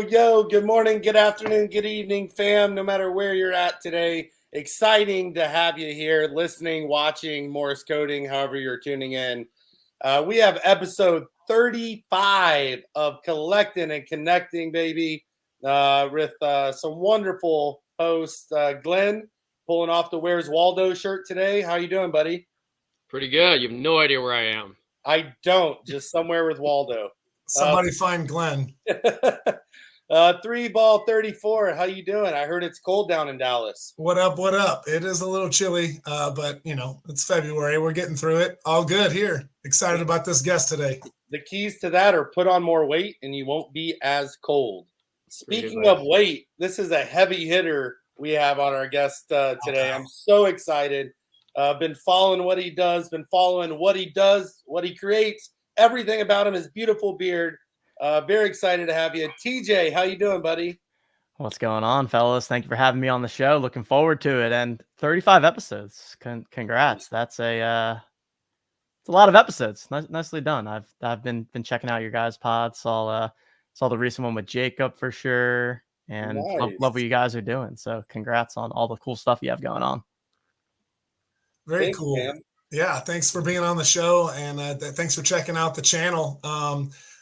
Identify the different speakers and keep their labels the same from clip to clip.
Speaker 1: Yo, good morning, good afternoon, good evening, fam, no matter where you're at today. Exciting to have you here listening, watching, Morse coding, however you're tuning in. We have episode 35 of Collectin and Connecting, baby, with some wonderful hosts. Glenn, pulling off the Where's Waldo shirt today. How you doing, buddy?
Speaker 2: Pretty good. You have no idea where I am.
Speaker 1: I don't, just somewhere with Waldo.
Speaker 3: Somebody find Glenn.
Speaker 1: 3-ball 34. How you doing? I heard it's cold down in Dallas.
Speaker 3: What up? What up? It is a little chilly, but it's February. We're getting through it. All good here. Excited about this guest today.
Speaker 1: The keys to that are put on more weight and you won't be as cold. Speaking of weight, this is a heavy hitter we have on our guest today. I'm so excited. Been following what he does, what he creates. Everything about him, his beautiful beard. Very excited to have you. TJ, how you doing, buddy?
Speaker 4: What's going on, fellas? Thank you for having me on the show. Looking forward to it. And 35 episodes. Congrats. That's it's a lot of episodes. Nicely done. I've been checking out your guys' pods. Saw the recent one with Jacob for sure. And
Speaker 1: nice.
Speaker 4: love what you guys are doing. So congrats on all the cool stuff you have going on.
Speaker 3: Very cool. Man. Yeah, thanks for being on the show, and thanks for checking out the channel.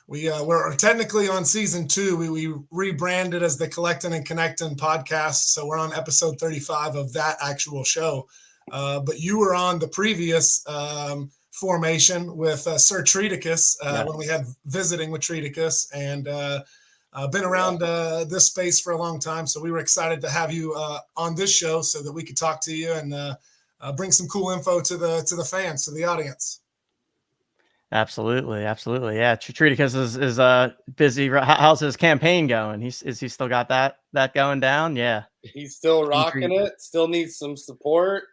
Speaker 3: We're technically on season 2. We rebranded as the Collectin and Connectin Podcast, so we're on episode 35 of that actual show. But you were on the previous formation with Sir Treaticus when we had visiting with Treaticus, and been around this space for a long time. So we were excited to have you on this show so that we could talk to you and bring some cool info to the fans, to the audience.
Speaker 4: Absolutely. Yeah. Treaticus is busy. How's his campaign going? Is he still got that going down? Yeah.
Speaker 1: He's still rocking it. Still needs some support.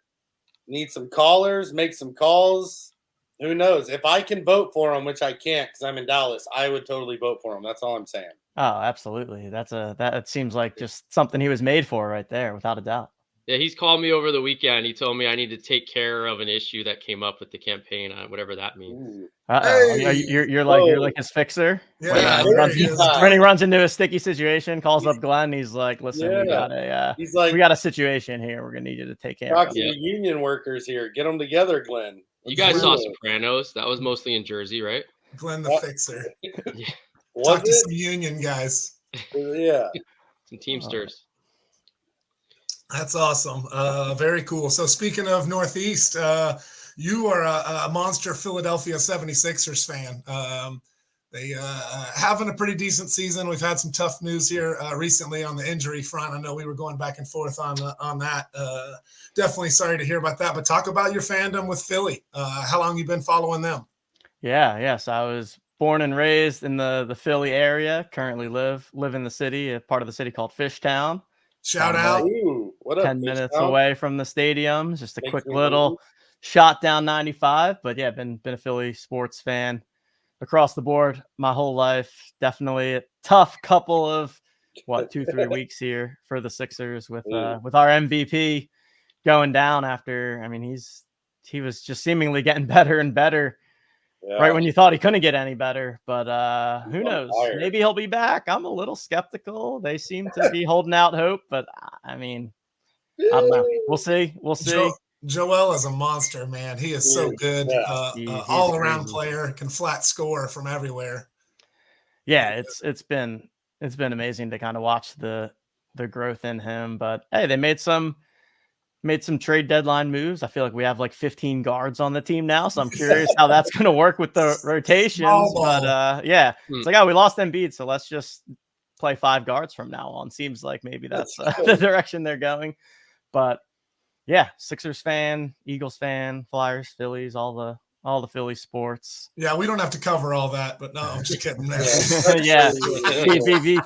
Speaker 1: Needs some callers, make some calls. Who knows? If I can vote for him, which I can't because I'm in Dallas, I would totally vote for him. That's all I'm saying.
Speaker 4: Oh, absolutely. That seems like just something he was made for right there, without a doubt.
Speaker 2: Yeah, he's called me over the weekend. He told me I need to take care of an issue that came up with the campaign, whatever that means.
Speaker 4: Hey. You're like his fixer.
Speaker 3: Yeah.
Speaker 4: When he runs into a sticky situation, calls up Glenn. He's like, "Listen, we got a situation here. We're gonna need you to take care of."
Speaker 1: Talk to the union workers here. Get them together, Glenn.
Speaker 2: You guys saw Sopranos. That was mostly in Jersey, right?
Speaker 3: Glenn the fixer.
Speaker 2: Yeah.
Speaker 3: Talk to some union guys.
Speaker 1: Yeah.
Speaker 2: Some Teamsters.
Speaker 3: That's awesome. Very cool. So speaking of Northeast, you are a monster Philadelphia 76ers fan. They having a pretty decent season. We've had some tough news here recently on the injury front. I know we were going back and forth on that. Definitely sorry to hear about that. But talk about your fandom with Philly. How long you been following them?
Speaker 4: Yes. I was born and raised in the Philly area. Currently live in the city, a part of the city called Fishtown.
Speaker 3: Shout out.
Speaker 1: Ooh, what up,
Speaker 4: 10 minutes away from the stadium. Just a quick little shot down 95. But yeah, been a Philly sports fan across the board my whole life. Definitely a tough couple of 2-3 weeks here for the Sixers with our MVP going down after. I mean, he was just seemingly getting better and better. Yeah. Right when you thought he couldn't get any better, but who knows? Maybe he'll be back. I'm a little skeptical. They seem to be holding out hope, but I mean, I don't know. We'll see.
Speaker 3: Joel is a monster, man. He is so good.
Speaker 4: He's
Speaker 3: all around player, can flat score from everywhere.
Speaker 4: Yeah, it's been amazing to kind of watch the growth in him. But hey, they made some trade deadline moves. I feel like we have like 15 guards on the team now, so I'm curious how that's going to work with the rotations. But it's like, we lost Embiid, so let's just play 5 guards from now on. Seems like maybe that's the direction they're going. But yeah, Sixers fan, Eagles fan, Flyers, Phillies, all the Philly sports.
Speaker 3: Yeah, we don't have to cover all that, but no, I'm just kidding.
Speaker 4: Yeah,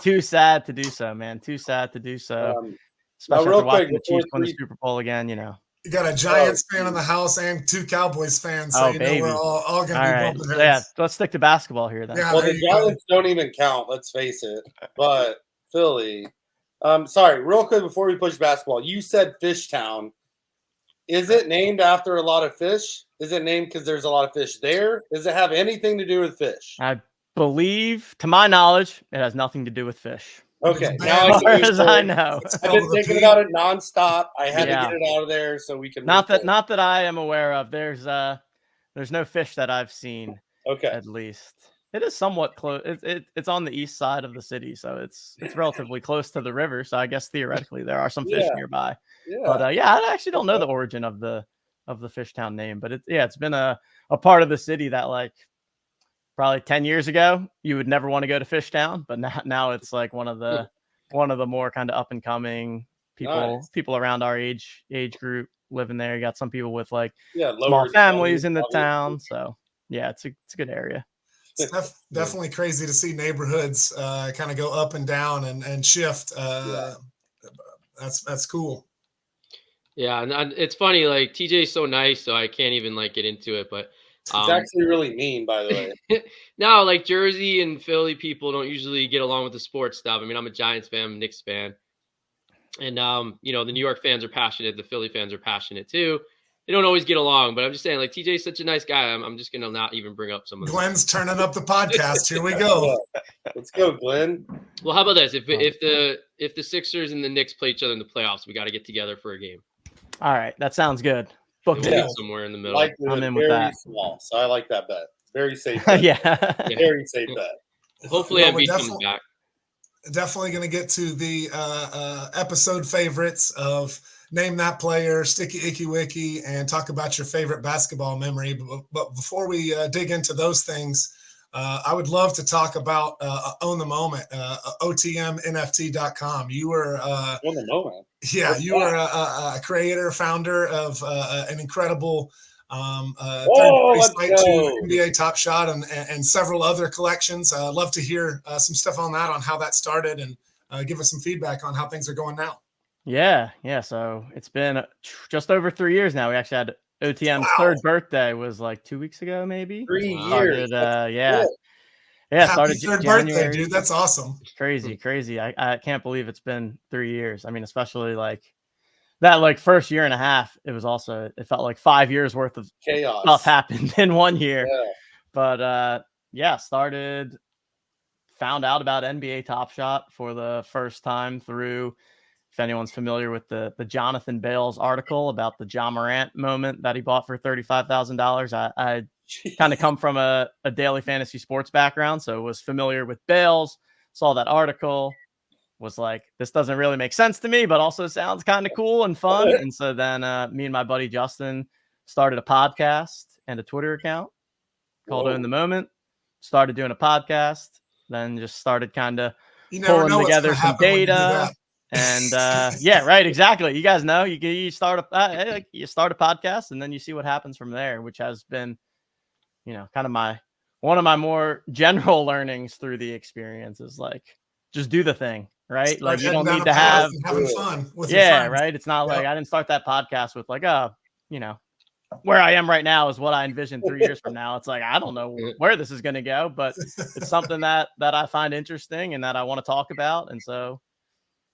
Speaker 4: too sad to do so, man. Too sad to do so. Especially after watching the Chiefs win the Super Bowl again, You
Speaker 3: got a Giants fan in the house and 2 Cowboys fans, so we're all going to be bumping heads.
Speaker 4: Yeah, let's stick to basketball here then.
Speaker 3: Yeah,
Speaker 1: well, the Giants don't even count, let's face it. But Philly, sorry, real quick before we push basketball, you said Fishtown. Is it named after a lot of fish? Is it named because there's a lot of fish there? Does it have anything to do with fish?
Speaker 4: I believe, to my knowledge, it has nothing to do with fish.
Speaker 1: Okay,
Speaker 3: now
Speaker 4: as far as I know.
Speaker 1: I've been thinking about it nonstop. I had to
Speaker 4: Yeah.
Speaker 1: get it out of there so we can.
Speaker 4: Not that I am aware of. There's no fish that I've seen.
Speaker 1: Okay.
Speaker 4: At least it is somewhat close. It's on the east side of the city, so it's relatively close to the river. So I guess theoretically there are some fish nearby. Yeah. But I actually don't know the origin of the Fishtown name, but it's been a part of the city that like probably 10 years ago you would never want to go to Fishtown, but now it's like one of the more kind of up and coming people around our age group living there. You got some people with like small families in the town, so yeah, it's a good area.
Speaker 3: It's definitely crazy to see neighborhoods kind of go up and down and shift. That's cool.
Speaker 2: Yeah, and it's funny. Like TJ's so nice, so I can't even like get into it. But
Speaker 1: it's actually really mean, by the way.
Speaker 2: No, like Jersey and Philly people don't usually get along with the sports stuff. I mean, I'm a Giants fan, I'm a Knicks fan, and the New York fans are passionate. The Philly fans are passionate too. They don't always get along, but I'm just saying, like, TJ's such a nice guy. I'm just going to not even bring up some of them.
Speaker 3: Glenn's turning up the podcast. Here we go.
Speaker 1: Let's go, Glenn.
Speaker 2: Well, how about this? If the Sixers and the Knicks play each other in the playoffs, we got to get together for a game.
Speaker 4: All right. That sounds good. Book
Speaker 2: somewhere in the middle.
Speaker 4: I'm in with that.
Speaker 1: Small, so I like that bet. Very safe bet.
Speaker 4: Yeah.
Speaker 1: Very safe bet.
Speaker 2: Hopefully Embiid comes back.
Speaker 3: Definitely going to get to the episode favorites of Name That Player, Sticky Icky Wiki, and talk about your favorite basketball memory. But before we dig into those things, I would love to talk about Own the Moment, OTMNFT.com. You were
Speaker 1: Own the Moment.
Speaker 3: Yeah, you were a creator, founder of an incredible site to NBATOPSHOT and several other collections. I'd love to hear some stuff on that, on how that started, and give us some feedback on how things are going now.
Speaker 4: Yeah. So it's been just over 3 years now. We actually had OTM's third birthday was like 2 weeks ago, maybe.
Speaker 1: 3 years.
Speaker 3: Happy
Speaker 4: started
Speaker 3: third
Speaker 4: January.
Speaker 3: birthday, dude. That's awesome.
Speaker 4: Crazy. I can't believe it's been 3 years. I mean, especially like that, like first year and a half, it felt like 5 years worth of
Speaker 1: chaos
Speaker 4: stuff happened in 1 year.
Speaker 1: Yeah.
Speaker 4: But found out about NBATOPSHOT for the first time through, if anyone's familiar with the Jonathan Bales article about the Ja Morant moment that he bought for $35,000. I kind of come from a daily fantasy sports background, so was familiar with Bales, saw that article, was like, this doesn't really make sense to me, but also sounds kind of cool and fun. And so then me and my buddy Justin started a podcast and a Twitter account called Own the Moment, started doing a podcast, then just started kind of pulling together some data. And right, exactly. You guys know you start a podcast and then you see what happens from there, which has been, kind of one of my more general learnings through the experience is like, just do the thing, right? Like you don't need to have
Speaker 3: having fun with your friends.
Speaker 4: Right. It's not like I didn't start that podcast with like, where I am right now is what I envision 3 years from now. It's like, I don't know where this is going to go, but it's something that I find interesting and that I want to talk about. And so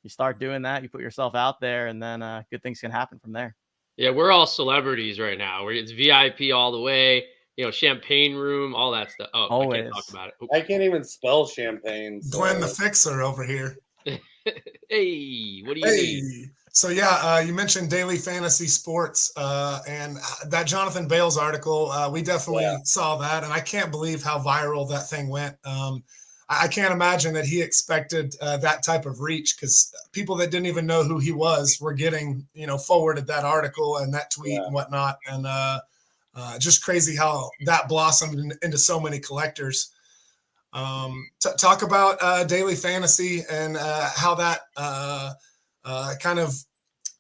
Speaker 4: you start doing that, you put yourself out there, and then good things can happen from there.
Speaker 2: Yeah, we're all celebrities right now. It's VIP all the way, champagne room, all that stuff. Oh,
Speaker 4: always.
Speaker 2: I can't talk about it.
Speaker 1: I can't even spell champagne. So.
Speaker 3: Glenn the Fixer over here.
Speaker 2: Hey, what do you need?
Speaker 3: So you mentioned daily fantasy sports and that Jonathan Bales article. We definitely saw that, and I can't believe how viral that thing went. I can't imagine that he expected that type of reach, because people that didn't even know who he was were getting, forwarded that article and that tweet and whatnot. And just crazy how that blossomed into so many collectors. Talk about daily fantasy and how that kind of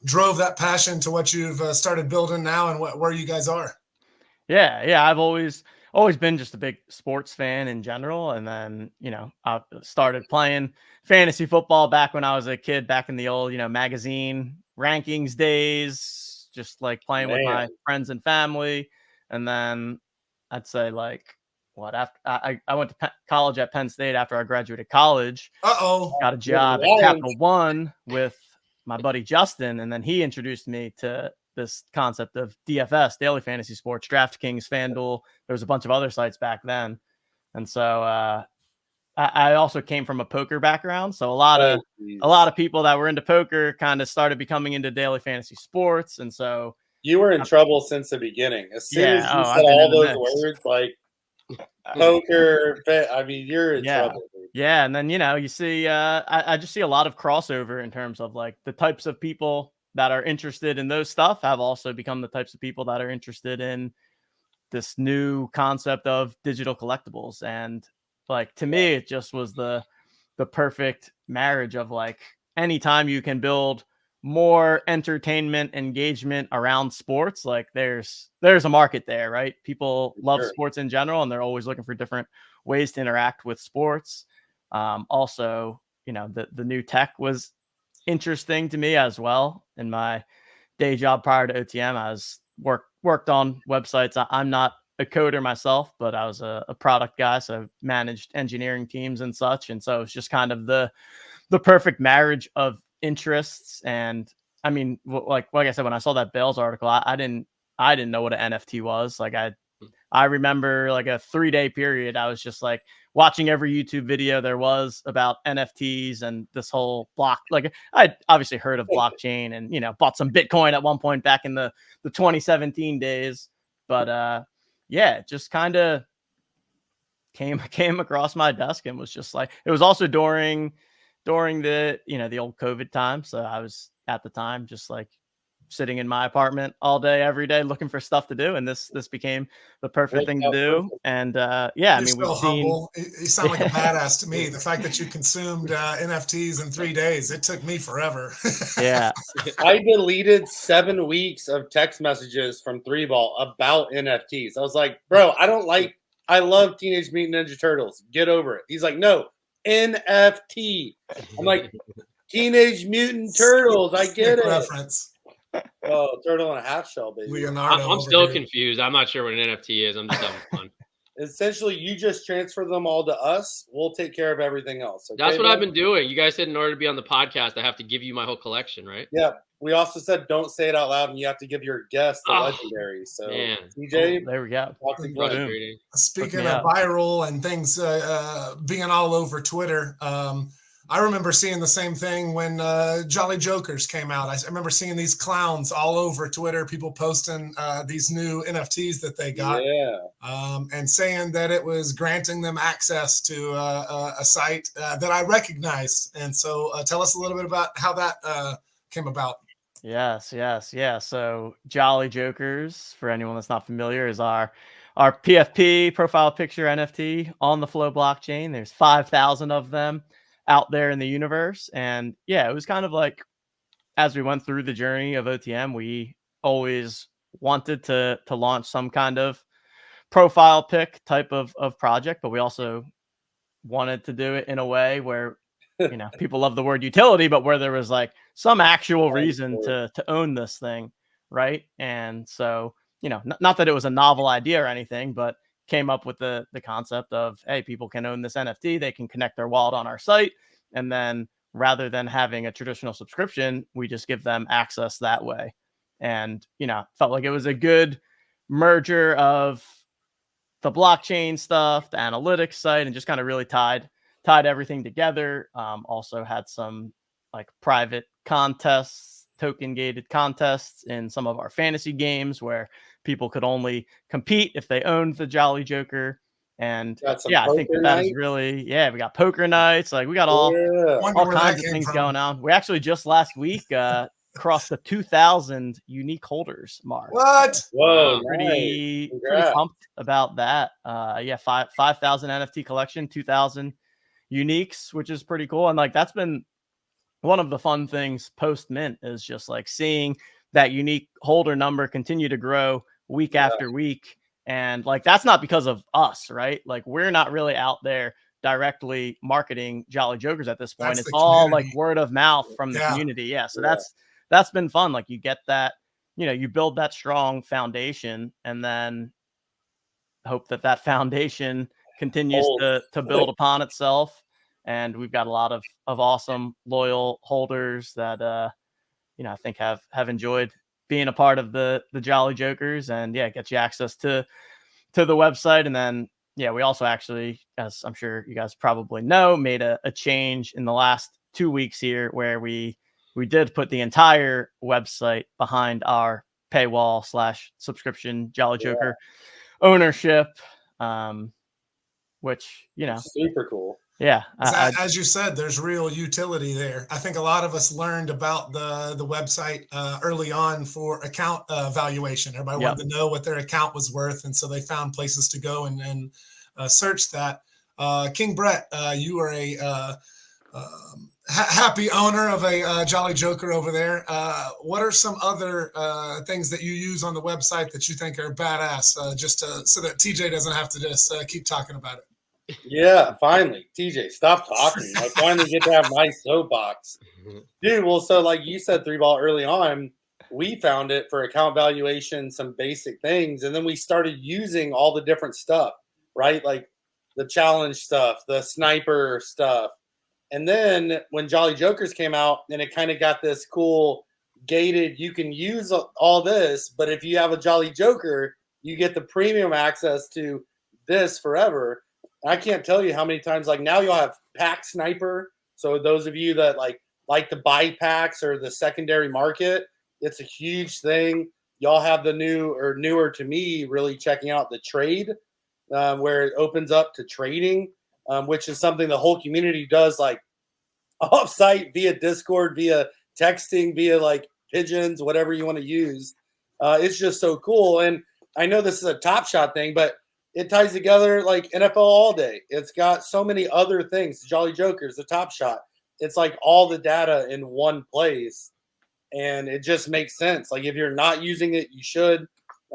Speaker 3: drove that passion to what you've started building now and where you guys are.
Speaker 4: Yeah. I've always been just a big sports fan in general. And then, I started playing fantasy football back when I was a kid, back in the old, magazine rankings days, just like playing with my friends and family. And then I'd say after I went to college at Penn State after I graduated college. Got a job at Capital One with my buddy Justin. And then he introduced me to this concept of DFS, daily fantasy sports, DraftKings, FanDuel. There was a bunch of other sites back then. And so I also came from a poker background, so a lot of people that were into poker kind of started becoming into daily fantasy sports, and so
Speaker 1: you were in trouble since the beginning. As soon as you said all those words, like poker, I mean, you're in trouble. Dude.
Speaker 4: Yeah, and then you see, I just see a lot of crossover in terms of like the types of people that are interested in those stuff have also become the types of people that are interested in this new concept of digital collectibles. And like, to me, it just was the perfect marriage of like, anytime you can build more entertainment engagement around sports, like there's a market there, right? People love sports in general, and they're always looking for different ways to interact with sports. Also, the new tech was interesting to me as well. In my day job prior to OTM, I was worked on websites. I'm not a coder myself, but I was a product guy, so managed engineering teams and such. And so it's just kind of the perfect marriage of interests. And I mean, like I said, when I saw that Bales article, I didn't know what an NFT was. Like I remember like a 3-day period, I was just like watching every YouTube video there was about NFTs and this whole block. Like I'd obviously heard of blockchain and, bought some Bitcoin at one point back in the 2017 days. But yeah, it just kind of came across my desk and was just like, it was also during the, the old COVID time. So I was at the time just like sitting in my apartment all day, every day, looking for stuff to do. And this became the perfect thing to do. And yeah, I mean,
Speaker 3: we've seen. Humble. You sound like a badass to me. The fact that you consumed NFTs in 3 days, it took me forever.
Speaker 4: Yeah.
Speaker 1: I deleted 7 weeks of text messages from 3Ball about NFTs. I was like, bro, I love Teenage Mutant Ninja Turtles. Get over it. He's like, no, NFT. I'm like, Teenage Mutant Turtles. I get it.
Speaker 3: Reference.
Speaker 1: Oh, turtle and a half shell, baby.
Speaker 3: Leonardo.
Speaker 2: I'm still confused. I'm not sure what an NFT is. I'm just having fun.
Speaker 1: Essentially, you just transfer them all to us. We'll take care of everything else. Okay,
Speaker 2: that's what I've been doing. You guys said in order to be on the podcast, I have to give you my whole collection, right?
Speaker 1: Yeah. We also said don't say it out loud, and you have to give your guest the legendary. So,
Speaker 2: man.
Speaker 1: TJ,
Speaker 4: there we go.
Speaker 3: Speaking of viral and things being all over Twitter, I remember seeing the same thing when Jolly Jokers came out. I remember seeing these clowns all over Twitter, people posting these new NFTs that they got, and saying that it was granting them access to a site that I recognized. And so tell us a little bit about how that came about.
Speaker 4: Yes. Yeah. So Jolly Jokers, for anyone that's not familiar, is our PFP profile picture NFT on the Flow blockchain. There's 5,000 of them out there in the universe. And yeah, it was kind of like, as we went through the journey of OTM, we always wanted to launch some kind of profile pic type of project, but we also wanted to do it in a way where, people love the word utility, but where there was like some actual reason to own this thing. Right. And so, not that it was a novel idea or anything, but came up with the concept of, hey, people can own this NFT, they can connect their wallet on our site, and then rather than having a traditional subscription, we just give them access that way. And felt like it was a good merger of the blockchain stuff, the analytics site, and just kind of really tied everything together. Also had some like private contests, token gated contests in some of our fantasy games where people could only compete if they owned the Jolly Joker. And I think that is really, we got poker nights. Like we got all kinds of things going on. We actually just last week crossed the 2,000 unique holders mark.
Speaker 3: What?
Speaker 1: Whoa,
Speaker 4: pretty pumped about that. 5,000 NFT collection, 2,000 uniques, which is pretty cool. And like, that's been one of the fun things post mint, is just like seeing that unique holder number continue to grow week after week. And like, that's not because of us, right? Like, we're not really out there directly marketing Jolly Jokers at this point. It's all like word of mouth from the community. Yeah. So that's been fun. Like, you get that, you build that strong foundation and then hope that foundation continues to build upon itself. And we've got a lot of awesome, loyal holders that, I think have enjoyed being a part of the Jolly Jokers, and get you access to the website. And then, yeah, we also actually, as I'm sure you guys probably know, made a change in the last 2 weeks here where we did put the entire website behind our paywall / subscription Jolly Joker ownership, which,
Speaker 1: super cool.
Speaker 4: Yeah.
Speaker 3: As you said, there's real utility there. I think a lot of us learned about the website early on for account valuation. Everybody wanted to know what their account was worth, and so they found places to go and search that. King Brett, you are a happy owner of a Jolly Joker over there. What are some other things that you use on the website that you think are badass, so that TJ doesn't have to just keep talking about it?
Speaker 1: Yeah, finally. TJ, stop talking. I finally get to have my soapbox. Dude, well, so like you said, 3-ball early on, we found it for account valuation, some basic things, and then we started using all the different stuff, right? Like the challenge stuff, the sniper stuff. And then when Jolly Jokers came out, and it kind of got this cool gated, you can use all this, but if you have a Jolly Joker, you get the premium access to this forever. I can't tell you how many times, like now you'll have pack sniper. So those of you that like to buy packs or the secondary market, it's a huge thing. Y'all have the newer to me, really checking out the trade, where it opens up to trading, which is something the whole community does, like offsite via Discord, via texting, via like pigeons, whatever you want to use. It's just so cool. And I know this is a Top Shot thing, but it ties together like NFL All Day. It's got so many other things. Jolly Jokers, the Top Shot. It's like all the data in one place, and it just makes sense. Like if you're not using it, you should.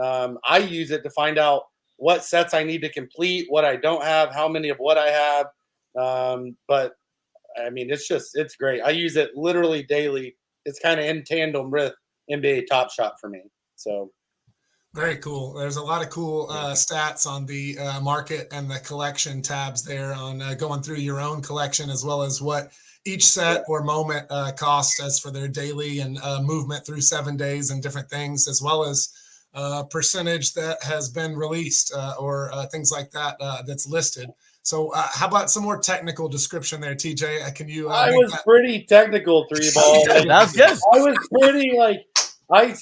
Speaker 1: I use it to find out what sets I need to complete, what I don't have, how many of what I have. But I mean, it's great. I use it literally daily. It's kind of in tandem with NBATOPSHOT for me. So.
Speaker 3: Very cool. There's a lot of cool stats on the market and the collection tabs there on going through your own collection, as well as what each set or moment costs as for their daily and movement through 7 days and different things, as well as percentage that has been released or things like that that's listed. So how about some more technical description there, TJ? Can you?
Speaker 1: I was pretty technical, 3-ball.
Speaker 4: That's good.
Speaker 1: I was pretty like.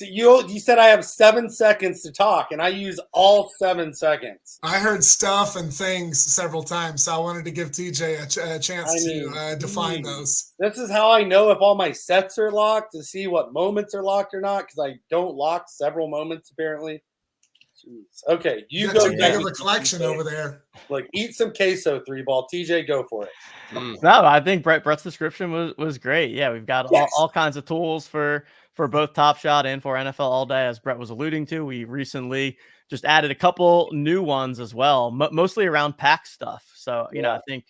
Speaker 1: You said I have 7 seconds to talk, and I use all 7 seconds.
Speaker 3: I heard stuff and things several times, so I wanted to give TJ a chance to define those.
Speaker 1: This is how I know if all my sets are locked, to see what moments are locked or not, because I don't lock several moments apparently. Jeez. Okay, you go.
Speaker 3: Too big of a collection over there.
Speaker 1: Like eat some queso, 3-ball. TJ, go for it.
Speaker 4: No, I think Brett's description was great. Yeah, we've got all kinds of tools for both Top Shot and for NFL All Day, as Brett was alluding to. We recently just added a couple new ones as well, mostly around pack stuff. So, I think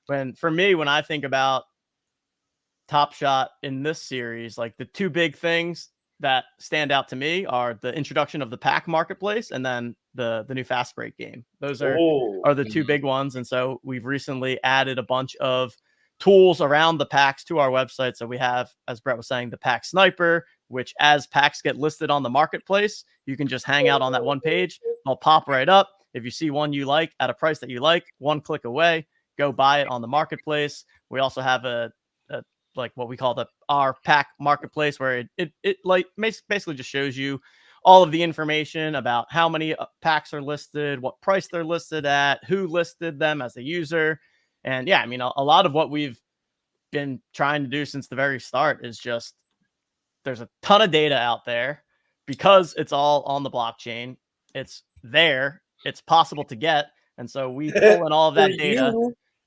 Speaker 4: when I think about Top Shot in this series, like the two big things that stand out to me are the introduction of the pack marketplace and then the new fast break game. Those are the two big ones. And so we've recently added a bunch of tools around the packs to our website. So we have, as Brett was saying, the pack sniper, which as packs get listed on the marketplace, you can just hang out on that one page. They'll pop right up. If you see one you like at a price that you like, one click away, go buy it on the marketplace. We also have a like what we call our pack marketplace, where it like basically just shows you all of the information about how many packs are listed, what price they're listed at, who listed them as a user. And yeah, I mean, a lot of what we've been trying to do since the very start is just, there's a ton of data out there because it's all on the blockchain. It's there. It's possible to get. And so we pull in all of that data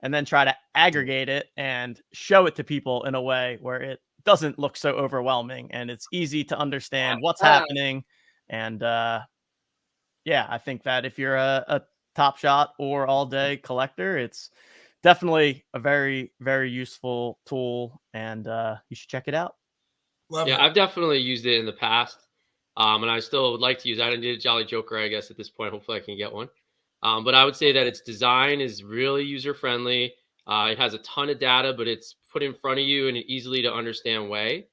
Speaker 4: and then try to aggregate it and show it to people in a way where it doesn't look so overwhelming and it's easy to understand what's happening. And I think that if you're a Top Shot or All Day collector, it's definitely a very, very useful tool, and you should check it out.
Speaker 2: I've definitely used it in the past, and I still would like to use it. I didn't need a Jolly Joker, I guess, at this point. Hopefully I can get one. But I would say that its design is really user-friendly. It has a ton of data, but it's put in front of you in an easily to understand way.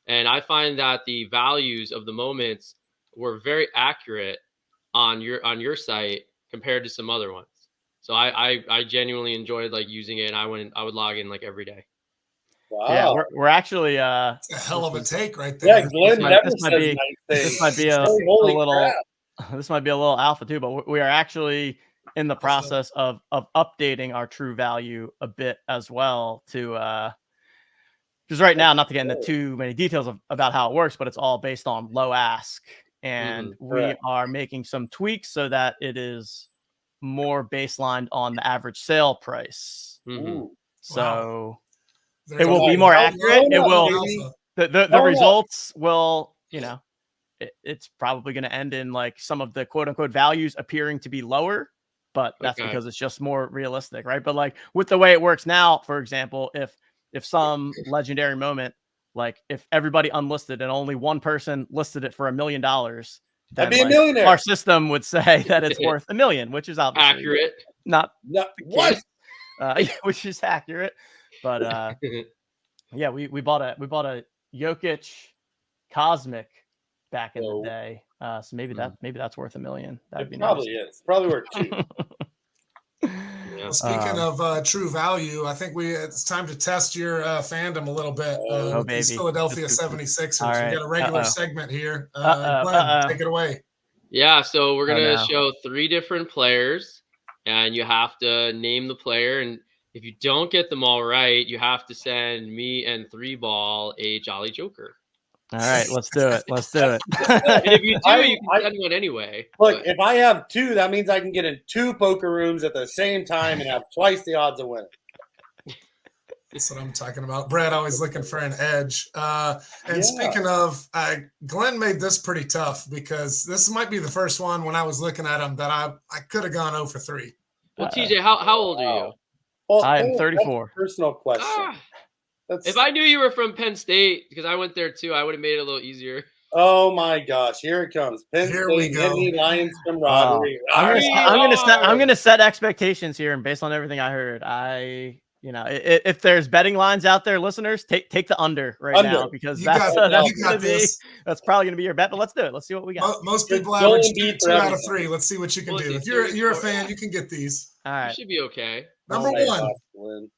Speaker 2: And I find that the values of the moments were very accurate on your site compared to some other ones. So I genuinely enjoyed like using it. And I would log in like every day.
Speaker 1: Wow.
Speaker 4: Yeah, we're actually
Speaker 3: it's a hell of a take right there.
Speaker 1: Yeah, Glenn never says nice things.
Speaker 4: This might be a little this might be a little alpha too, but we are actually in the process of updating our true value a bit as well to because right now, not to get into too many details about how it works, but it's all based on low ask, and we are making some tweaks so that it is more baselined on the average sale price. So it will be more accurate. It will the results will, it's probably going to end in like some of the quote unquote values appearing to be lower, but that's because it's just more realistic, right? But like with the way it works now, for example, if some legendary moment, like if everybody unlisted and only one person listed it for $1 million, then
Speaker 1: I'd be a millionaire.
Speaker 4: Our system would say that it's worth $1 million, which is obviously
Speaker 2: accurate.
Speaker 4: Not
Speaker 1: what?
Speaker 4: Which is accurate. But yeah, we bought a Jokic Cosmic back in the day. So maybe that's worth $1 million. That'd be
Speaker 1: probably
Speaker 4: nice.
Speaker 1: is. Probably worth $2.
Speaker 3: Well, speaking of true value, I think it's time to test your fandom a little bit. With these Philadelphia 76ers. Right. We got a regular segment here. Glenn, take it away.
Speaker 2: Yeah, so we're gonna show 3 different players, and you have to name the player. And if you don't get them all right, you have to send me and 3Ball a Jolly Joker.
Speaker 4: All right, let's do it. And
Speaker 2: if you do, you can send one anyway.
Speaker 1: Look, if I have 2, that means I can get in 2 poker rooms at the same time and have twice the odds of winning.
Speaker 3: That's what I'm talking about. Brad always looking for an edge. Speaking of, Glenn made this pretty tough because this might be the first one when I was looking at him that I could have gone 0 for 3.
Speaker 2: Well, TJ, how old are you?
Speaker 1: Well,
Speaker 4: I am 34.
Speaker 1: Personal question.
Speaker 2: If I knew you were from Penn State, because I went there too, I would have made it a little easier.
Speaker 1: Oh my gosh, here it comes. Penn State, Nittany Lions camaraderie.
Speaker 4: I'm gonna set expectations here, and based on everything I heard, if there's betting lines out there, listeners, take the under now because that's probably gonna be your bet. But let's do it. Let's see what we got.
Speaker 3: Most people average 2 out of 3. Let's see what you can do. If you're a fan, you can get these.
Speaker 4: All right,
Speaker 2: you should be okay.
Speaker 3: Number 1.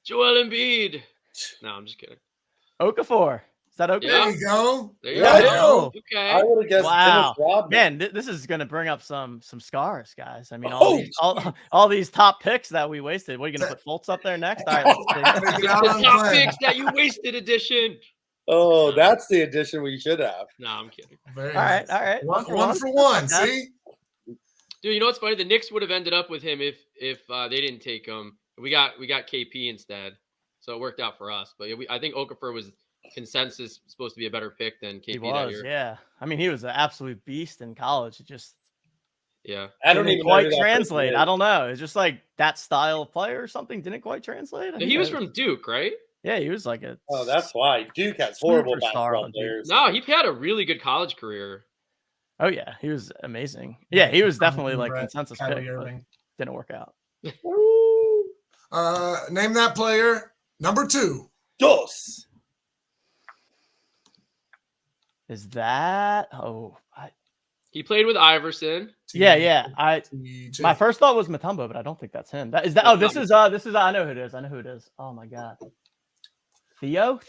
Speaker 2: Joel Embiid. No, I'm just kidding.
Speaker 4: Okafor. Is that okay?
Speaker 3: There you go.
Speaker 2: There you go. Okay.
Speaker 1: I would have guessed.
Speaker 4: Wow. Man, this is going to bring up some scars, guys. I mean, all these top picks that we wasted. What are you going to put Fultz up there next? All right, let's
Speaker 2: the top picks that you wasted edition.
Speaker 1: Oh, that's the edition we should have.
Speaker 2: No, I'm kidding.
Speaker 3: All
Speaker 4: right.
Speaker 3: One for one. See?
Speaker 2: Dude, you know what's funny? The Knicks would have ended up with him if they didn't take him. We got KP instead, so it worked out for us. But I think Okafor was consensus supposed to be a better pick than KP that year.
Speaker 4: Yeah. I mean, he was an absolute beast in college. It just
Speaker 1: I don't even
Speaker 4: quite translate. I don't know. It's just like that style of player or something didn't quite translate.
Speaker 2: He was from Duke, right?
Speaker 4: Yeah, he was like
Speaker 1: that's why Duke has horrible basketball players.
Speaker 2: No, he had a really good college career.
Speaker 4: Oh yeah, he was amazing. Yeah, he was definitely like consensus pick. Didn't work out.
Speaker 3: Name that player. Number 2.
Speaker 1: Dos.
Speaker 4: Is that?
Speaker 2: He played with Iverson.
Speaker 4: Yeah. My first thought was Mutombo, but I don't think that's him. This is. I know who it is. Oh my god. Theo.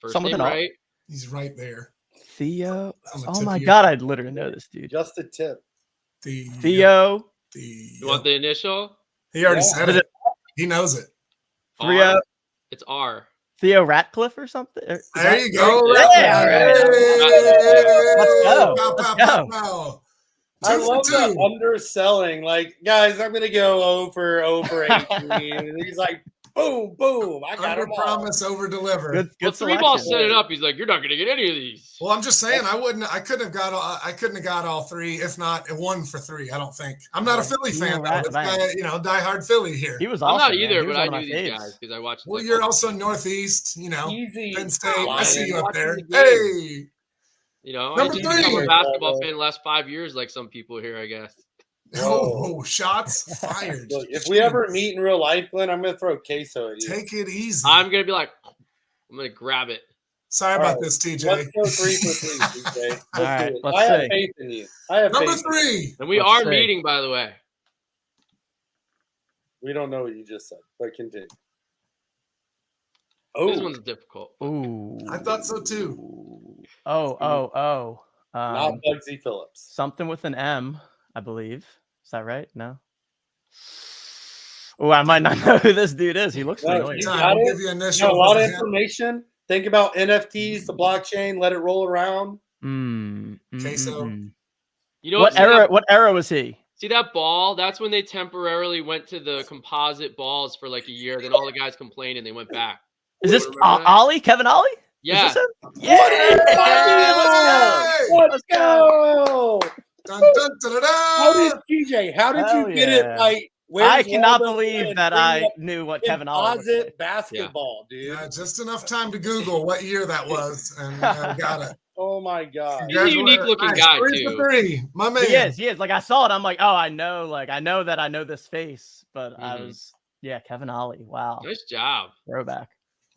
Speaker 2: First name right.
Speaker 3: He's right there.
Speaker 4: Theo. Oh my god, I literally know this dude.
Speaker 1: Just a tip.
Speaker 4: Theo.
Speaker 2: You want the initial?
Speaker 3: He already said it. He knows it.
Speaker 4: Theo.
Speaker 2: It's R.
Speaker 4: Theo Ratcliffe or something.
Speaker 3: There you go.
Speaker 4: Let's go.
Speaker 1: I love that underselling. Like, guys, I'm gonna go 0 for 18. And he's like, boom, boom. I got him.
Speaker 3: Promise, over deliver.
Speaker 4: Good
Speaker 2: 3Ball set it up. He's like, you're not gonna get any of these.
Speaker 3: Well, I'm just saying, I couldn't have got all 3, if not 1 for 3. I don't think. I'm not a Philly fan, though. Diehard Philly here.
Speaker 4: He was awesome.
Speaker 2: I'm not either, but I knew these guys because I watched.
Speaker 3: Well, you're also Northeast. Penn State. I see you up there.
Speaker 2: Hey.
Speaker 3: Number 3.
Speaker 2: I'm a basketball fan the last 5 years, like some people here, I guess.
Speaker 3: Oh, shots fired.
Speaker 1: Look, if we ever meet in real life, Glenn, I'm going to throw queso at you.
Speaker 3: Take it easy.
Speaker 2: I'm going to be like, I'm going to grab it.
Speaker 3: Sorry about this, TJ.
Speaker 1: Let's go 3 for 3, TJ.
Speaker 4: All right,
Speaker 1: I
Speaker 4: let's
Speaker 1: have
Speaker 4: see.
Speaker 1: faith in you. I have
Speaker 3: Number
Speaker 1: faith
Speaker 3: 3.
Speaker 2: And we
Speaker 4: Let's
Speaker 2: are
Speaker 4: see.
Speaker 2: meeting, by the way.
Speaker 1: We don't know what you just said, but continue.
Speaker 2: This
Speaker 1: Oh,
Speaker 2: one's difficult.
Speaker 4: Ooh.
Speaker 3: I thought so too.
Speaker 4: Oh.
Speaker 1: not Bugsy Phillips.
Speaker 4: Something with an M, I believe. Is that right? No. Oh, I might not know who this dude is. He looks
Speaker 1: No,
Speaker 4: familiar.
Speaker 1: you
Speaker 3: Time.
Speaker 1: got
Speaker 3: We'll
Speaker 1: it?
Speaker 3: give you
Speaker 1: You
Speaker 3: initial.
Speaker 1: got a lot of information. Think about NFTs, the blockchain, let it roll around.
Speaker 3: Queso.
Speaker 2: You know
Speaker 4: What
Speaker 2: see
Speaker 4: era?
Speaker 2: that-
Speaker 4: What era was he?
Speaker 2: See that ball? That's when they temporarily went to the composite balls for like a year. Then all the guys complained and they went back.
Speaker 4: Is this
Speaker 2: Remember that?
Speaker 4: Ollie? Kevin Ollie?
Speaker 2: Yeah.
Speaker 4: Is this him?
Speaker 1: What are you talking about?
Speaker 3: Hey!
Speaker 1: Let's go.
Speaker 3: Dun, dun, dun, dun,
Speaker 1: How
Speaker 3: dun.
Speaker 1: did TJ? How did
Speaker 4: Hell
Speaker 1: you get
Speaker 4: yeah.
Speaker 1: it right?
Speaker 4: I cannot
Speaker 1: Waldo
Speaker 4: believe
Speaker 1: and
Speaker 4: that
Speaker 1: bring
Speaker 4: I
Speaker 1: up
Speaker 4: knew what Kevin Ollie looked
Speaker 1: composite
Speaker 4: like.
Speaker 1: basketball, dude.
Speaker 3: Yeah, just enough time to Google what year that was, and got it.
Speaker 1: Oh my god.
Speaker 2: He's a unique-looking guy,
Speaker 3: 3 for
Speaker 2: too.
Speaker 3: 3. My man.
Speaker 4: He is. Like I saw it, I'm like, oh, I know that I know this face, but I
Speaker 2: Mhm.
Speaker 4: was, Kevin Ollie. Wow,
Speaker 2: Nice job.
Speaker 4: throwback.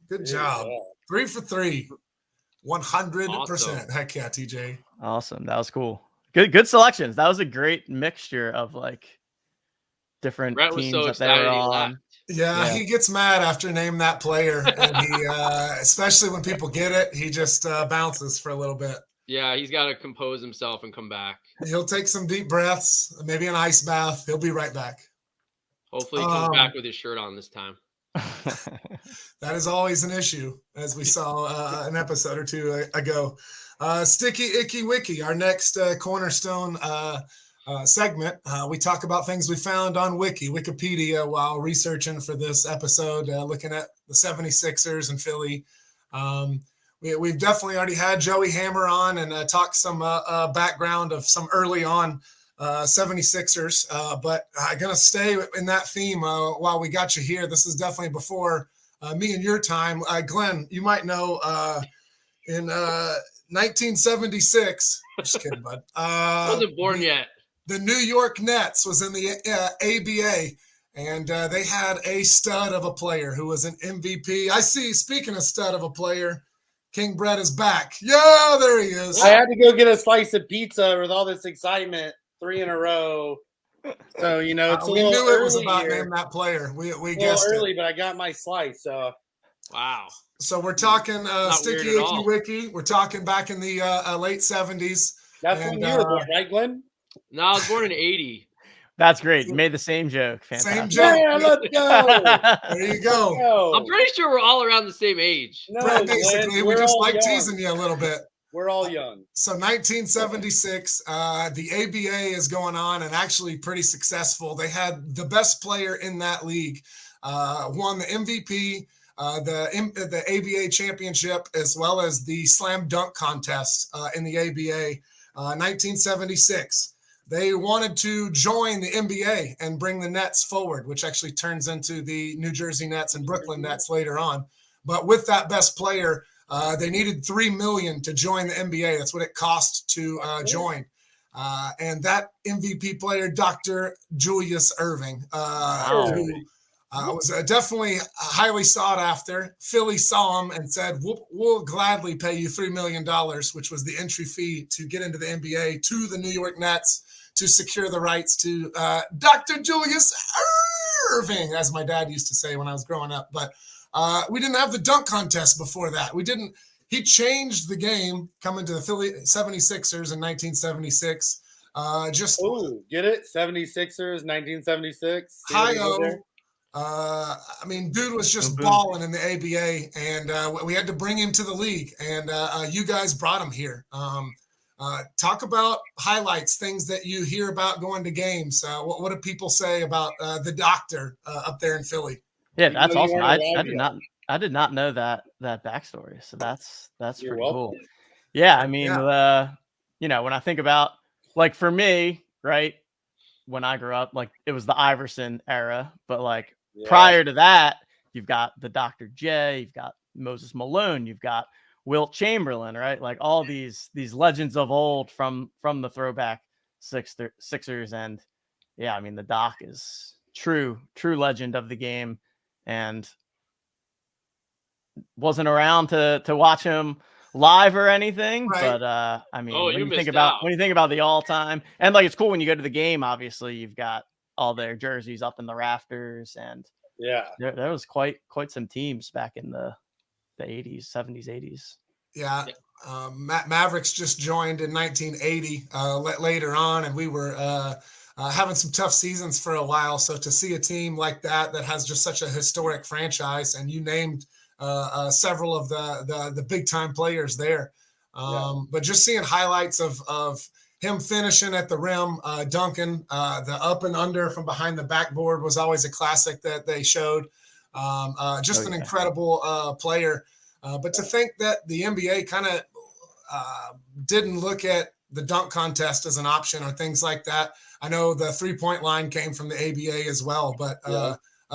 Speaker 3: Good job.
Speaker 1: Yeah.
Speaker 3: 3 for 3. 100%.
Speaker 2: Awesome.
Speaker 3: Heck yeah, TJ.
Speaker 4: Awesome, that was cool. Good selections. That was a great mixture of like different
Speaker 2: Brett was
Speaker 4: teams
Speaker 2: so
Speaker 4: that they were
Speaker 2: excited he
Speaker 4: on.
Speaker 2: laughed.
Speaker 3: Yeah, he gets mad after name that player, and he, especially when people get it, he just bounces for a little bit.
Speaker 2: Yeah, he's got to compose himself and come back.
Speaker 3: He'll take some deep breaths, maybe an ice bath. He'll be right back.
Speaker 2: Hopefully he comes back with his shirt on this time.
Speaker 3: That is always an issue, as we saw an episode or two ago. Sticky Icky Wiki, our next cornerstone segment. We talk about things we found on Wikipedia while researching for this episode, looking at the 76ers and Philly. We've definitely already had Joey Hammer on and talked some background of some early on 76ers, but I'm going to stay in that theme while we got you here. This is definitely before me and your time. Glenn, you might know in 1976, just kidding, bud.
Speaker 2: I wasn't born yet.
Speaker 3: The New York Nets was in the ABA, and they had a stud of a player who was an MVP. I see, speaking of stud of a player, King Brett is back. Yeah, there he is.
Speaker 1: I had to go get a slice of pizza with all this excitement, 3 in a row. So, it's a
Speaker 3: we
Speaker 1: little
Speaker 3: knew
Speaker 1: early
Speaker 3: it was about
Speaker 1: here.
Speaker 3: name that player. We
Speaker 1: A little
Speaker 3: guessed
Speaker 1: early,
Speaker 3: it.
Speaker 1: but I got my slice. So
Speaker 2: Wow.
Speaker 3: So we're talking
Speaker 2: Not
Speaker 3: Sticky
Speaker 2: weird at
Speaker 3: Icky
Speaker 2: all.
Speaker 3: Wiki. We're talking back in the late 70s.
Speaker 1: that's
Speaker 3: And,
Speaker 1: when you were born, right, Glenn?
Speaker 2: No, I was born in 80.
Speaker 4: That's great. You made the same joke. Fantastic.
Speaker 3: joke.
Speaker 1: Yeah, let's go.
Speaker 3: There you go.
Speaker 1: Go.
Speaker 2: I'm pretty sure we're all around the same age.
Speaker 1: No,
Speaker 3: Brett,
Speaker 1: Glenn,
Speaker 3: basically, we
Speaker 1: we're
Speaker 3: just
Speaker 1: all
Speaker 3: like
Speaker 1: young.
Speaker 3: teasing you a little bit.
Speaker 1: We're all young.
Speaker 3: So 1976, the ABA is going on and actually pretty successful. They had the best player in that league, won the MVP, the ABA championship, as well as the slam dunk contest in the ABA. 1976. They wanted to join the NBA and bring the Nets forward, which actually turns into the New Jersey Nets and Brooklyn Nets later on. But with that best player, they needed $3 million to join the NBA. That's what it cost to join. And that MVP player, Dr. Julius Erving, who was definitely highly sought after. Philly saw him and said, we'll gladly pay you $3 million, which was the entry fee to get into the NBA, to the New York Nets to secure the rights to Dr. Julius Erving, as my dad used to say when I was growing up. But we didn't have the dunk contest before that. He changed the game coming to the Philly 76ers in 1976.
Speaker 1: Get it? 76ers, 1976.
Speaker 3: Hi-oh. Dude was just balling in the ABA, and we had to bring him to the league, and you guys brought him here. Talk about highlights, things that you hear about going to games. What do people say about the doctor up there in Philly?
Speaker 4: Yeah, that's awesome. I did not know that backstory. So that's
Speaker 1: You're
Speaker 4: pretty
Speaker 1: welcome.
Speaker 4: cool. Yeah, when I think about, like, for me, right, when I grew up, like, it was the Iverson era, but like prior to that, you've got the Dr. J, you've got Moses Malone, you've got Wilt Chamberlain, right? Like all these legends of old from the throwback Sixers. And yeah, the Doc is true legend of the game. And wasn't around to watch him live or anything,
Speaker 3: right.
Speaker 4: But I mean, when you think about the all time, and like it's cool when you go to the game. Obviously, you've got all their jerseys up in the rafters, and there was quite some teams back in the 80s, 70s, 80s.
Speaker 3: Yeah. Mavericks just joined in 1980 later on, and we were having some tough seasons for a while. So to see a team like that has just such a historic franchise, and you named several of the big time players there. But just seeing highlights of him finishing at the rim, dunking, the up and under from behind the backboard was always a classic that they showed. An incredible player. But to think that the NBA kind of didn't look at the dunk contest as an option or things like that. I know the 3-point line came from the ABA as well, but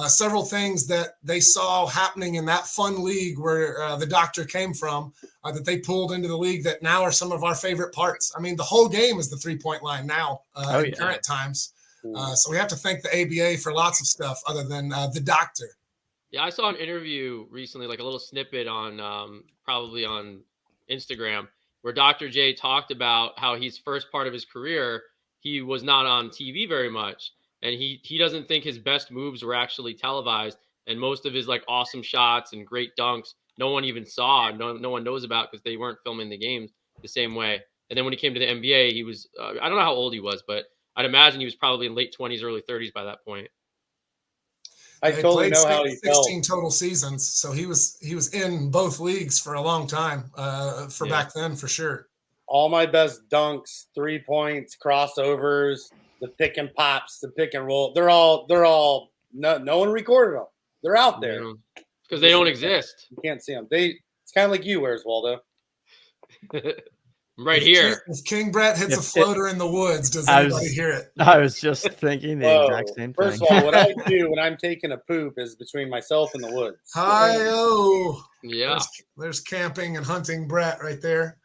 Speaker 3: several things that they saw happening in that fun league where the doctor came from that they pulled into the league that now are some of our favorite parts. I mean, the whole game is the 3-point line now in current times. So we have to thank the ABA for lots of stuff other than the doctor.
Speaker 2: Yeah, I saw an interview recently, like a little snippet on probably on Instagram, where Dr. J talked about how his first part of his career, he was not on TV very much. And he doesn't think his best moves were actually televised. And most of his like awesome shots and great dunks, no one even saw, no one knows about because they weren't filming the games the same way. And then when he came to the NBA, he was, I don't know how old he was, but I'd imagine he was probably in late 20s, early 30s by that point.
Speaker 1: I totally know how he
Speaker 3: 16 total seasons, so he was in both leagues for a long time. Back then, for sure.
Speaker 1: All my best dunks, 3 points, crossovers, the pick and pops, the pick and roll. They're all. No one recorded them. They're out there
Speaker 2: because they don't exist.
Speaker 1: You can't see them. It's kind of like you. Where's Waldo?
Speaker 2: Right here.
Speaker 3: If King Brett hits a floater in the woods, does anybody hear it?
Speaker 4: I was just thinking the exact same thing.
Speaker 1: First of all, what I do when I'm taking a poop is between myself and the woods.
Speaker 3: Hi-oh.
Speaker 2: Yeah.
Speaker 3: There's camping and hunting Brett right there.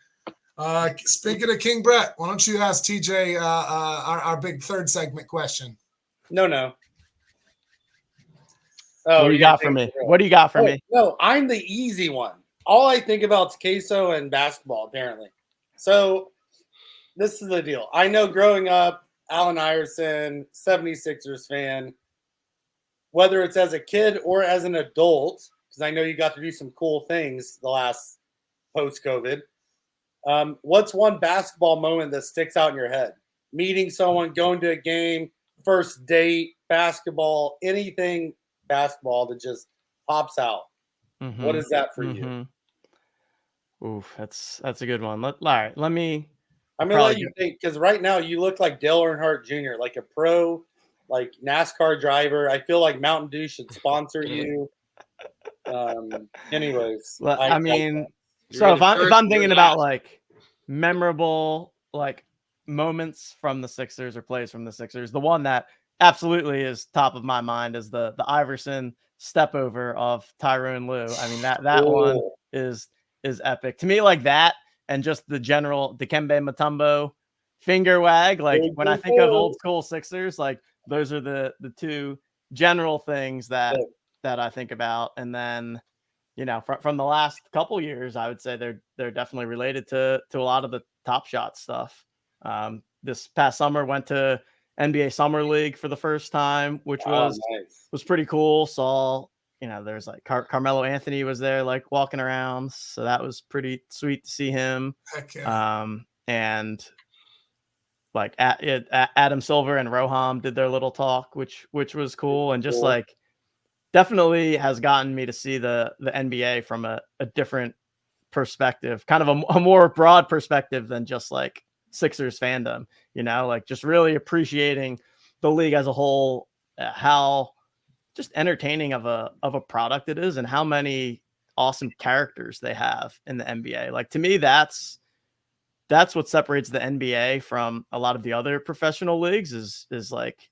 Speaker 3: Speaking of King Brett, why don't you ask TJ our big third segment question?
Speaker 1: No.
Speaker 4: Oh, what do you got for me? What do you got for me?
Speaker 1: No, I'm the easy one. All I think about is queso and basketball, apparently. So this is the deal. I know growing up, Allen Iverson, 76ers fan, whether it's as a kid or as an adult, because I know you got to do some cool things the last post-COVID. What's one basketball moment that sticks out in your head? Meeting someone, going to a game, first date, basketball, anything basketball that just pops out. Mm-hmm. What is that for you?
Speaker 4: Oof, that's a good one. All right, let me.
Speaker 1: I'm gonna let you think because right now you look like Dale Earnhardt Jr., like a pro, like NASCAR driver. I feel like Mountain Dew should sponsor you. Anyways,
Speaker 4: well, I mean, so if I'm thinking about like memorable like moments from the Sixers or plays from the Sixers, the one that absolutely is top of my mind is the Iverson step over of Tyronn Lue. I mean that one is epic to me, like that, and just the general Dikembe Mutombo finger wag. Like when I think of old school Sixers, like those are the two general things that I think about. And then, you know, from the last couple years, I would say they're definitely related to a lot of the Top Shot stuff. This past summer went to NBA Summer League for the first time, which was pretty cool. Saw, you know, there's like Carmelo Anthony was there, like walking around. So that was pretty sweet to see him.
Speaker 3: Heck yeah.
Speaker 4: And like Adam Silver and Roham did their little talk, which was cool. And just like definitely has gotten me to see the NBA from a different perspective, kind of a more broad perspective than just like Sixers fandom, you know, like just really appreciating the league as a whole, how just entertaining of a product it is, and how many awesome characters they have in the NBA. Like to me, that's what separates the NBA from a lot of the other professional leagues is like,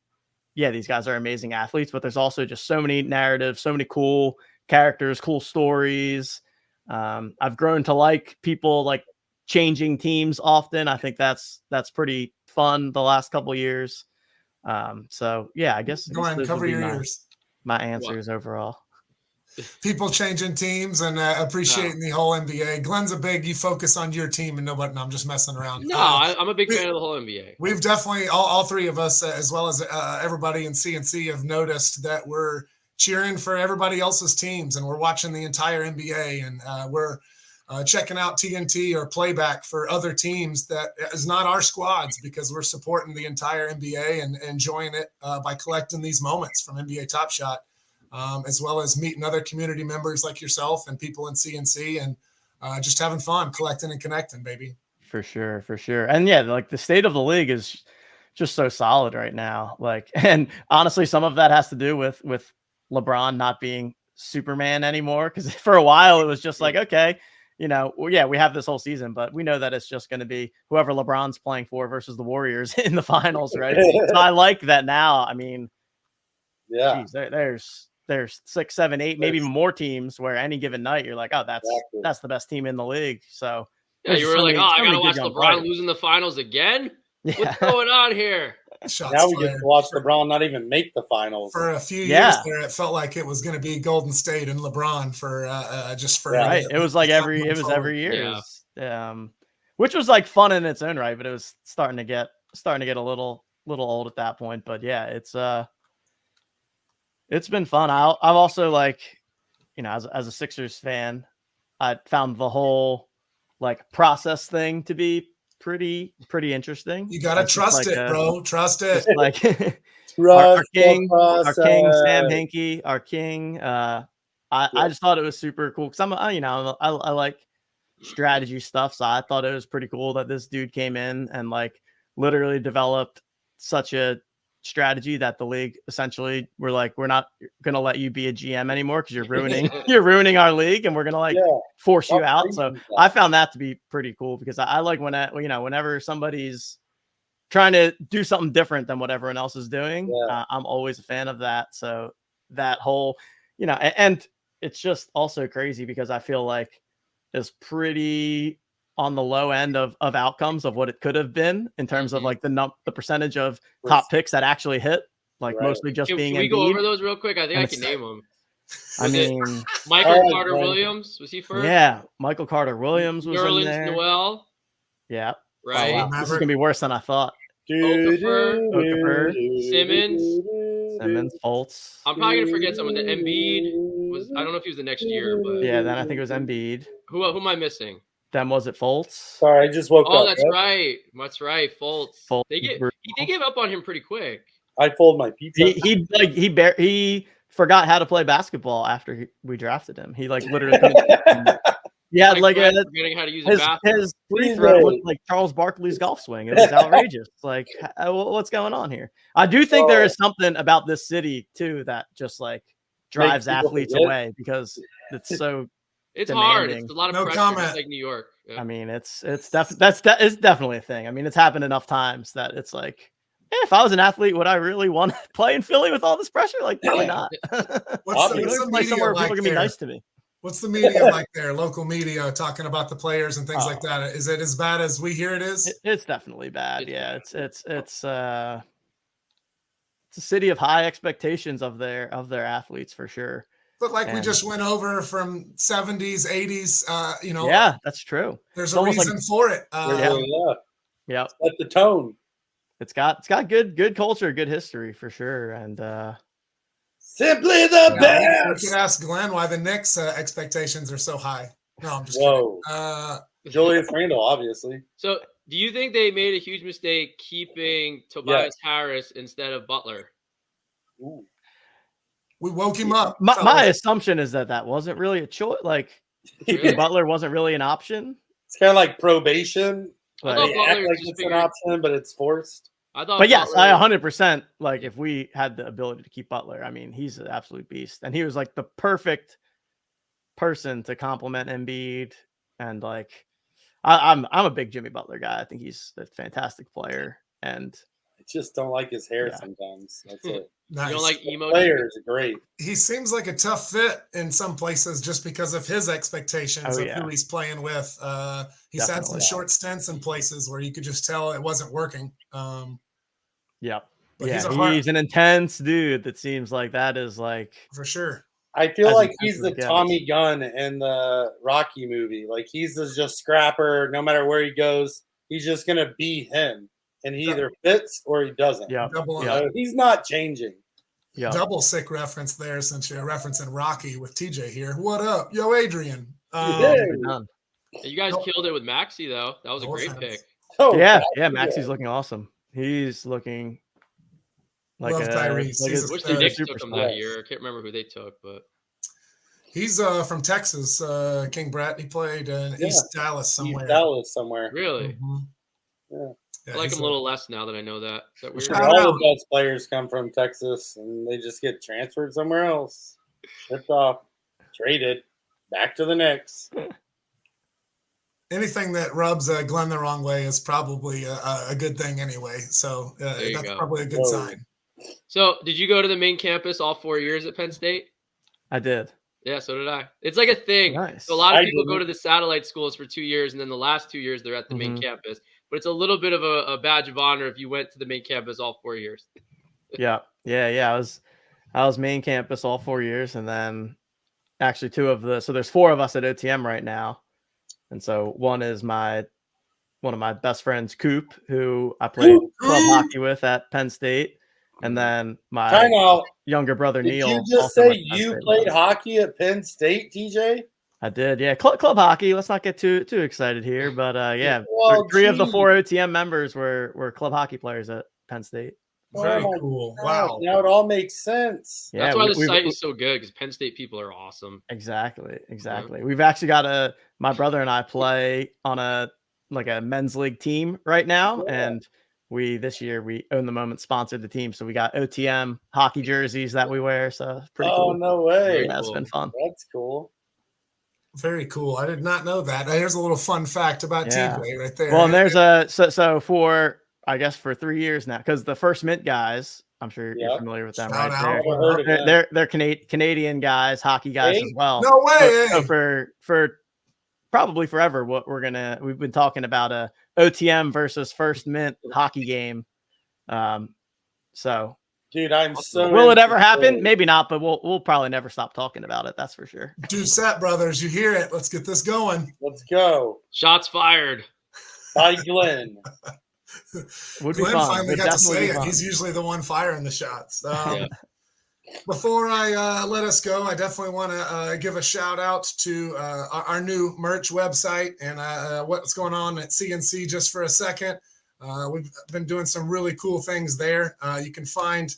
Speaker 4: yeah, these guys are amazing athletes, but there's also just so many narratives, so many cool characters, cool stories. I've grown to like people like changing teams often. I think that's pretty fun the last couple of years. So yeah, I guess
Speaker 3: go ahead and cover your ears.
Speaker 4: My answers overall.
Speaker 3: people changing teams and appreciating the whole NBA. Glenn's you focus on your team and nobody. No, I'm just messing around.
Speaker 2: No, I'm a big fan of the whole NBA.
Speaker 3: We've definitely, all three of us, as well as everybody in C&C, have noticed that we're cheering for everybody else's teams and we're watching the entire NBA and we're checking out TNT or playback for other teams that is not our squads because we're supporting the entire NBA and enjoying it by collecting these moments from NBA Top Shot, as well as meeting other community members like yourself and people in C&C and just having fun, collecting and connecting, baby.
Speaker 4: For sure. And yeah, like the state of the league is just so solid right now. Like, and honestly, some of that has to do with LeBron not being Superman anymore. Cause for a while it was just like, okay, we have this whole season, but we know that it's just going to be whoever LeBron's playing for versus the Warriors in the finals. Right. So I like that now. I mean, geez, there's 6, 7, 8, maybe even more teams where any given night you're like, oh, that's the best team in the league. So
Speaker 2: yeah, you were like, I gotta watch LeBron losing the finals again. Yeah. What's going on here?
Speaker 1: Now we get to watch LeBron not even make the finals.
Speaker 3: For a few years there, it felt like it was going to be Golden State and LeBron for
Speaker 4: right. It was like every year, which was like fun in its own right, but it was starting to get a little old at that point. But yeah, it's been fun. I've also like, as a Sixers fan, I found the whole like process thing to be pretty interesting.
Speaker 3: You gotta trust it, bro. Trust it.
Speaker 4: Like our king Sam Hinkie, our king. I just thought it was super cool because I like strategy stuff, so I thought it was pretty cool that this dude came in and like literally developed such a strategy that the league essentially were like, we're not gonna let you be a GM anymore because you're ruining our league and we're gonna force you out. So I found that to be pretty cool because I like whenever somebody's trying to do something different than what everyone else is doing, I'm always a fan of that. So that whole and it's just also crazy because I feel like it's pretty on the low end of outcomes of what it could have been in terms of like the percentage of top picks that actually hit, like mostly just being.
Speaker 2: Can we go over those real quick? I think I can name them.
Speaker 4: I mean,
Speaker 2: Michael Carter Williams, was he first?
Speaker 4: Yeah, Michael Carter Williams was in there.
Speaker 2: Noel.
Speaker 4: Yeah.
Speaker 2: Right.
Speaker 4: Wow. This is gonna be worse than I thought.
Speaker 2: Okafor, Simmons,
Speaker 4: Fultz.
Speaker 2: I'm probably gonna forget someone. That Embiid was. I don't know if he was the next year, but
Speaker 4: yeah. Then I think it was Embiid.
Speaker 2: Who am I missing?
Speaker 4: Then was it Fultz?
Speaker 1: Sorry, I just woke up.
Speaker 2: Oh, that's right. That's right. Fultz. He did give up on him pretty quick.
Speaker 1: I fold my pizza.
Speaker 4: He forgot how to play basketball after we drafted him. He like literally. Yeah,
Speaker 2: forgetting how to use
Speaker 4: his free throw was like Charles Barkley's golf swing. It was outrageous. Like, what's going on here? I do think there is something about this city too that just like drives athletes away because it's so.
Speaker 2: It's
Speaker 4: demanding.
Speaker 2: hard. It's a lot of pressure, like New York. Yeah.
Speaker 4: I mean, it's definitely a thing. I mean, it's happened enough times that it's like, if I was an athlete, would I really want to play in Philly with all this pressure? Like, probably not.
Speaker 3: What's the
Speaker 4: play somewhere people can be nice to me.
Speaker 3: What's the media like there? Local media talking about the players and things like that. Is it as bad as we hear it is?
Speaker 4: It's definitely bad. It's a city of high expectations of their athletes for sure.
Speaker 3: But we just went over from 70s, 80s,
Speaker 4: Yeah, that's true.
Speaker 3: There's a reason for it.
Speaker 1: Yeah. Set the tone.
Speaker 4: It's got good culture, good history for sure. And
Speaker 1: simply the best.
Speaker 3: You can ask Glenn why the Knicks expectations are so high. No, I'm just kidding.
Speaker 1: Julius Randle, obviously.
Speaker 2: So do you think they made a huge mistake keeping Tobias Harris instead of Butler?
Speaker 1: Ooh.
Speaker 3: We woke him up.
Speaker 4: My assumption is that wasn't really a choice. Like, Butler wasn't really an option.
Speaker 1: It's kind of like probation.
Speaker 2: I thought
Speaker 1: act like it's an option, but it's forced.
Speaker 4: But yes, I 100%. Like, if we had the ability to keep Butler, I mean, he's an absolute beast, and he was like the perfect person to complement Embiid. And like, I'm a big Jimmy Butler guy. I think he's a fantastic player, and
Speaker 1: I just don't like his hair sometimes. That's it.
Speaker 3: Nice.
Speaker 2: You don't like emo?
Speaker 1: Players are great.
Speaker 3: He seems like a tough fit in some places just because of his expectations of who he's playing with. He's had some short stints in places where you could just tell it wasn't working.
Speaker 4: He's an intense dude. That seems like that is like
Speaker 3: for sure.
Speaker 1: I feel like he's
Speaker 4: intense
Speaker 1: the
Speaker 4: as it
Speaker 1: Tommy
Speaker 4: gets.
Speaker 1: Gunn in the Rocky movie. Like he's just scrapper. No matter where he goes, he's just gonna be him, and he either fits or he doesn't.
Speaker 4: Yeah,
Speaker 1: So he's not changing.
Speaker 4: yeah.
Speaker 3: Double sick reference there since you're referencing Rocky with TJ here. What up, yo, Adrian?
Speaker 2: You guys killed it with Maxey though. That was a great pick.
Speaker 1: Oh,
Speaker 4: yeah, Maxey's looking awesome. He's looking like
Speaker 3: Love Tyrese.
Speaker 2: I wish the Knicks took him that year. I can't remember who they took, but
Speaker 3: he's from Texas, King Brett. He played in East Dallas somewhere.
Speaker 2: Really?
Speaker 3: Mm-hmm.
Speaker 2: I like him a little less now that I know that. Is that weird?
Speaker 1: All the best players come from Texas, and they just get transferred somewhere else, shipped off, traded, back to the Knicks.
Speaker 3: Anything that rubs Glenn the wrong way is probably a good thing anyway. So that's probably a good sign.
Speaker 2: So did you go to the main campus all 4 years at Penn State?
Speaker 4: I did.
Speaker 2: Yeah, so did I. It's like a thing.
Speaker 4: Nice.
Speaker 2: So a lot of people go to the satellite schools for 2 years, and then the last 2 years they're at the main campus. But it's a little bit of a badge of honor if you went to the main campus all 4 years.
Speaker 4: Yeah. I was main campus all 4 years, and then actually so there's 4 of us at OTM right now. And so one is one of my best friends, Coop, who I played club hockey with at Penn State. And then my younger brother, Neil.
Speaker 1: Did you just say you played hockey at Penn State, TJ?
Speaker 4: I did, yeah. Club hockey. Let's not get too excited here, but yeah. Well, 3 of the 4 OTM members were club hockey players at Penn State.
Speaker 3: Very cool. Wow.
Speaker 1: Now it all makes sense.
Speaker 2: Yeah, that's why the site is so good, because Penn State people are awesome.
Speaker 4: Exactly. Yeah. We've actually got my brother and I play on a men's league team right now, and this year we Own the Moment sponsored the team, so we got OTM hockey jerseys that we wear. So it's pretty cool.
Speaker 1: Oh, no way!
Speaker 4: That's been fun.
Speaker 1: That's cool.
Speaker 3: Very cool. I did not know that. Here's a little fun fact about TJ right there.
Speaker 4: Well, and there's so for 3 years now, because the First Mint guys, I'm sure you're familiar with them, right? They're Canadian guys, hockey guys as well.
Speaker 3: No way.
Speaker 4: So for probably forever, we've been talking about a OTM versus First Mint hockey game. So
Speaker 1: dude, I'm so.
Speaker 4: Will it ever happen? Maybe not, but we'll probably never stop talking about it. That's for sure.
Speaker 3: Doucette brothers, you hear it? Let's get this going.
Speaker 1: Let's go.
Speaker 2: Shots fired
Speaker 1: by Glenn.
Speaker 3: Glenn finally got to say it. He's usually the one firing the shots. Before I let us go, I definitely want to give a shout out to our new merch website and what's going on at C&C just for a second. We've been doing some really cool things there. You can find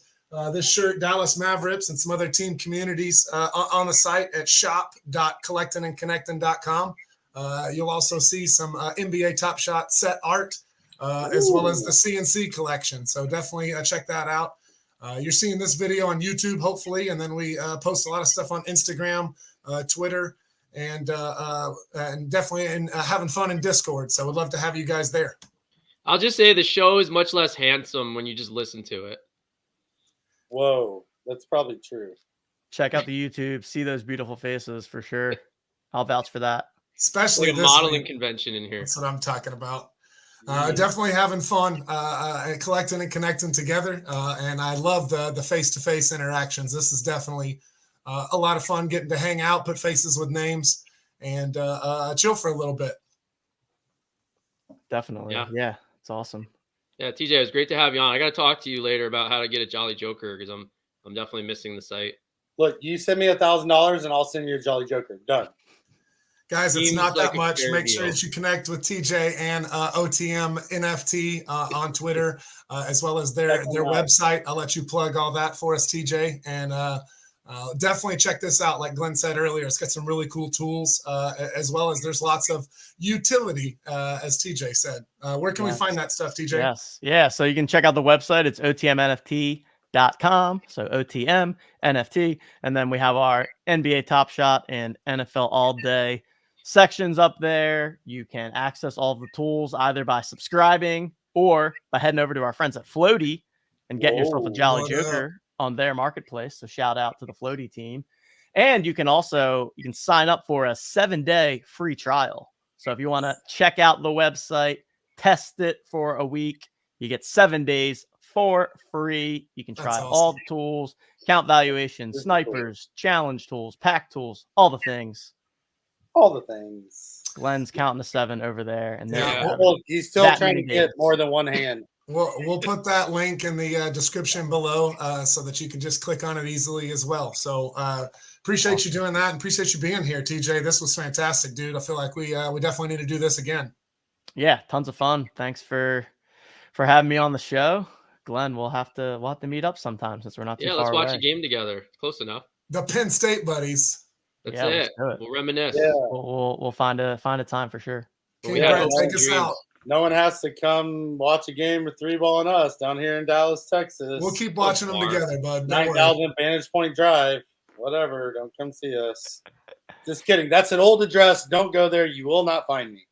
Speaker 3: this shirt, Dallas Mavericks, and some other team communities on the site at shop.collectinandconnectin.com. You'll also see some NBATOPSHOT set art, as well as the C&C collection. So definitely check that out. You're seeing this video on YouTube, hopefully, and then we post a lot of stuff on Instagram, Twitter, and definitely having fun in Discord. So we'd love to have you guys there.
Speaker 2: I'll just say the show is much less handsome when you just listen to it.
Speaker 1: Whoa, that's probably true.
Speaker 4: Check out the YouTube. See those beautiful faces for sure. I'll vouch for that.
Speaker 3: Especially
Speaker 2: like a modeling convention in here.
Speaker 3: That's what I'm talking about. Definitely having fun collecting and connecting together. And I love the face-to-face interactions. This is definitely a lot of fun getting to hang out, put faces with names, and chill for a little bit.
Speaker 4: Definitely. Yeah. It's awesome.
Speaker 2: Yeah, TJ, it was great to have you on. I got to talk to you later about how to get a Jolly Joker, because I'm definitely missing the site.
Speaker 1: Look, you send me $1,000 and I'll send you a Jolly Joker. Done.
Speaker 3: Guys, it's not that much. Make sure that you connect with TJ and OTM NFT on Twitter, as well as their website. I'll let you plug all that for us, TJ. And definitely check this out. Like Glenn said earlier, it's got some really cool tools, as well as there's lots of utility, as TJ said. Where can we find that stuff, TJ?
Speaker 4: Yes. Yeah. So you can check out the website. It's otmnft.com. So OTM NFT. And then we have our NBA Top Shot and NFL All Day sections up there. You can access all of the tools either by subscribing or by heading over to our friends at Floaty and getting yourself a Jolly Joker on their marketplace. So shout out to the Floaty team. And you can sign up for a 7-day free trial. So if you want to check out the website, test it for a week, you get 7 days for free. You can try all the tools, count valuations, snipers, challenge tools, pack tools, all the things.
Speaker 1: All the things.
Speaker 4: Glenn's counting the 7 over there, and
Speaker 1: well, he's still trying to get more than one hand.
Speaker 3: We'll put that link in the description below so that you can just click on it easily as well. So appreciate you doing that, and appreciate you being here, TJ. This was fantastic, dude. I feel like we definitely need to do this again.
Speaker 4: Yeah, tons of fun. Thanks for having me on the show, Glenn. We'll have to meet up sometime since we're not too far away.
Speaker 2: Yeah, let's watch a game together. Close enough.
Speaker 3: The Penn State buddies.
Speaker 2: That's it. We'll reminisce.
Speaker 1: Yeah.
Speaker 4: We'll find a time for sure.
Speaker 3: Take us out.
Speaker 1: No one has to come watch a game with 3-ball and us down here in Dallas, Texas.
Speaker 3: We'll keep watching them together, bud.
Speaker 1: 9,000 Vantage Point Drive. Whatever. Don't come see us. Just kidding. That's an old address. Don't go there. You will not find me.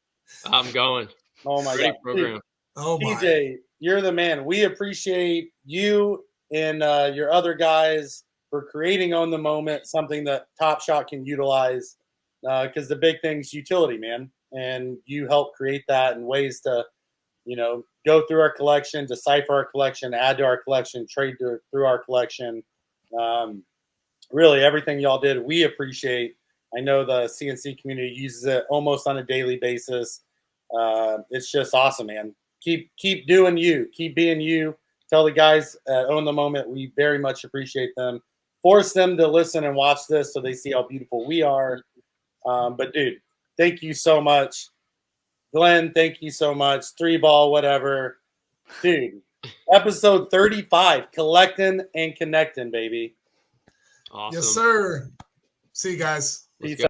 Speaker 2: I'm going.
Speaker 1: Oh my God.
Speaker 2: Program.
Speaker 3: Oh my.
Speaker 1: TJ, you're the man. We appreciate you and your other guys for creating On the Moment, something that Top Shot can utilize, because the big thing's utility, man. And you help create that in ways to, go through our collection, decipher our collection, add to our collection, trade through our collection. Really, everything y'all did, we appreciate. I know the C&C community uses it almost on a daily basis. It's just awesome, man. Keep doing you. Keep being you. Tell the guys at Own the Moment we very much appreciate them. Force them to listen and watch this so they see how beautiful we are. But, dude, thank you so much. Glenn, thank you so much. 3-ball, whatever. Dude, episode 35, Collectin and Connectin, baby.
Speaker 2: Awesome.
Speaker 3: Yes, sir. See you guys.
Speaker 2: Let's go.